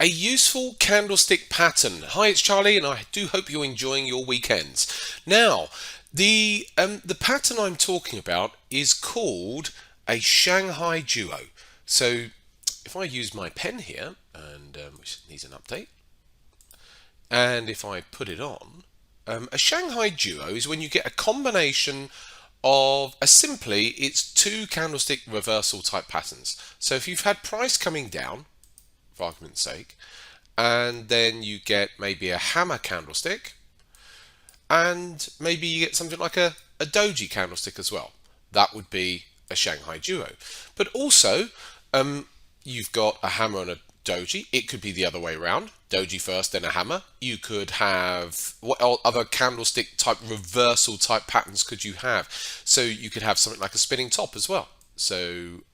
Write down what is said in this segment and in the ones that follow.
a useful candlestick pattern. Hi, it's Charlie, and I do hope you're enjoying your weekends. Now, the pattern I'm talking about is called a Shanghai Duo. So, if I use my pen here, and which needs an update, and if I put it on, a Shanghai Duo is when you get a combination of simply it's two candlestick reversal type patterns. So if you've had price coming down, for argument's sake, and then you get maybe a hammer candlestick, and maybe you get something like a doji candlestick as well. That would be a Shanghai Duo. But also, you've got a hammer and a doji. It could be the other way around. Doji first, then a hammer. You could have, what other candlestick type reversal type patterns could you have? So you could have something like a spinning top as well. So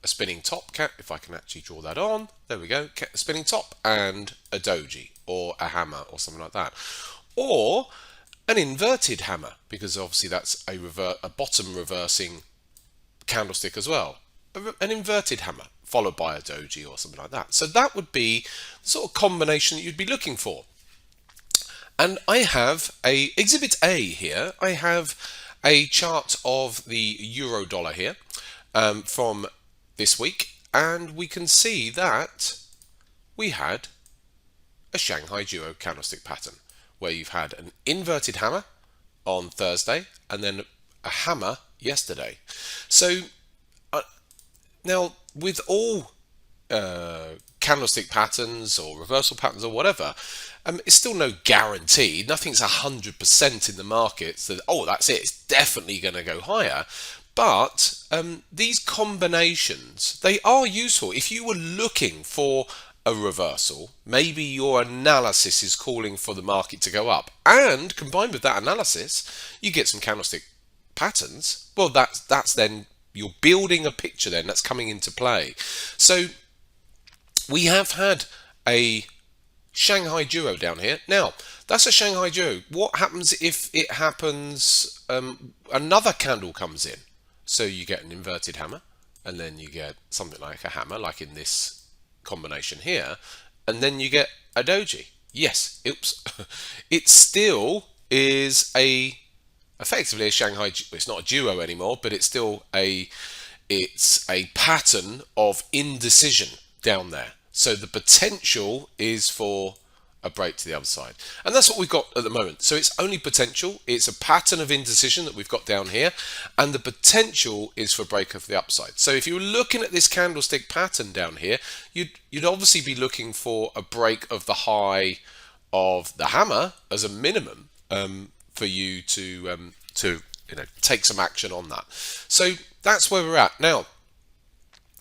a spinning top, if I can actually draw that on, there we go, a spinning top and a doji or a hammer or something like that. Or an inverted hammer, because obviously that's a bottom reversing candlestick as well. An inverted hammer followed by a doji or something like that. So that would be the sort of combination that you'd be looking for. And I have a Exhibit A here. I have a chart of the euro dollar here from this week, and we can see that we had a Shanghai Duo candlestick pattern where you've had an inverted hammer on Thursday and then a hammer yesterday. So now with all candlestick patterns or reversal patterns or whatever, it's still no guarantee. Nothing's 100% in the market so that, oh, that's it, it's definitely going to go higher. But these combinations, they are useful. If you were looking for a reversal, maybe your analysis is calling for the market to go up, and combined with that analysis, you get some candlestick patterns. Well, that's then you're building a picture then that's coming into play. So we have had a Shanghai Duo down here. Now, that's a Shanghai Duo. What happens if it happens, another candle comes in? So you get an inverted hammer, and then you get something like a hammer, like in this combination here, and then you get a doji. Yes, oops. It still is effectively a Shanghai. It's not a duo anymore, but it's still it's a pattern of indecision down there. So the potential is for a break to the other side, and that's what we've got at the moment. So it's only potential. It's a pattern of indecision that we've got down here, and the potential is for a break of the upside. So if you were looking at this candlestick pattern down here, you'd obviously be looking for a break of the high of the hammer as a minimum for you to take some action on that. So that's where we're at now.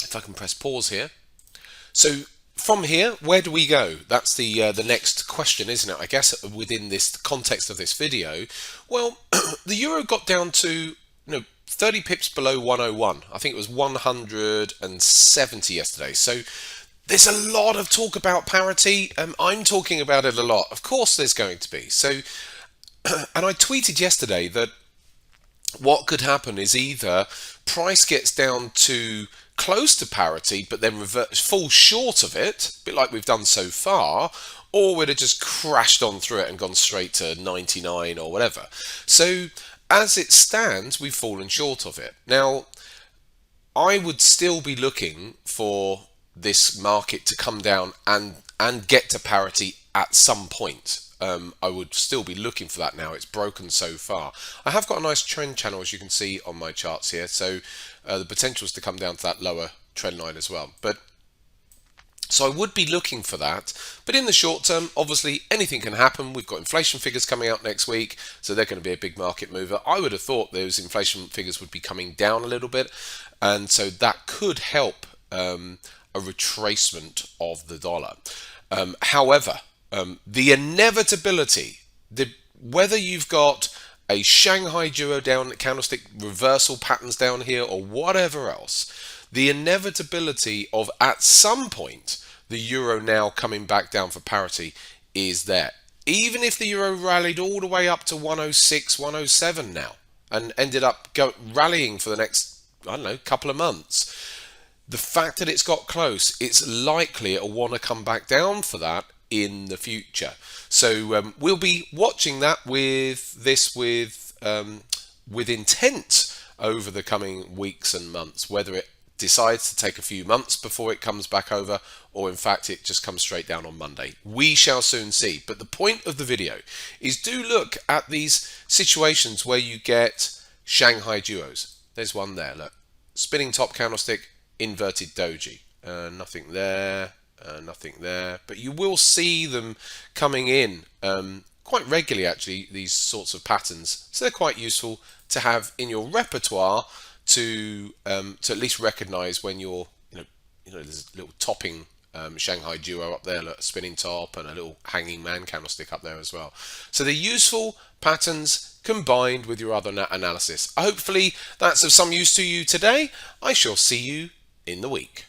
If I can press pause here. So from here, where do we go? That's the next question, isn't it? I guess within this context of this video. Well, the euro got down to 30 pips below 101. I think it was 170 yesterday. So there's a lot of talk about parity. I'm talking about it a lot. Of course, there's going to be. So, and I tweeted yesterday that what could happen is either price gets down to close to parity but then falls short of it, a bit like we've done so far, or would have just crashed on through it and gone straight to 99 or whatever. So as it stands, we've fallen short of it. Now, I would still be looking for this market to come down and get to parity at some point. I would still be looking for that now. It's broken so far. I have got a nice trend channel, as you can see on my charts here, so the potential is to come down to that lower trend line as well. So I would be looking for that. But in the short term, obviously anything can happen. We've got inflation figures coming out next week, so they're going to be a big market mover. I would have thought those inflation figures would be coming down a little bit, and so that could help a retracement of the dollar. However, the inevitability, whether you've got a Shanghai Duo down, candlestick reversal patterns down here, or whatever else, the inevitability of at some point the euro now coming back down for parity is there. Even if the euro rallied all the way up to 106, 107 now, and ended up rallying for the next, I don't know, couple of months, The fact that it's got close, it's likely it'll want to come back down for that in the future. So we'll be watching that with intent over the coming weeks and months, whether it decides to take a few months before it comes back over, or in fact it just comes straight down on Monday. We shall soon see. But the point of the video is, do look at these situations where you get Shanghai duos. There's one there, look. Spinning top candlestick, inverted doji. Nothing there, nothing there. But you will see them coming in quite regularly, actually, these sorts of patterns. So they're quite useful to have in your repertoire to at least recognise when you're, there's a little topping Shanghai duo up there, look, a spinning top, and a little hanging man candlestick up there as well. So they're useful patterns combined with your other analysis. Hopefully that's of some use to you today. I shall see you in the week.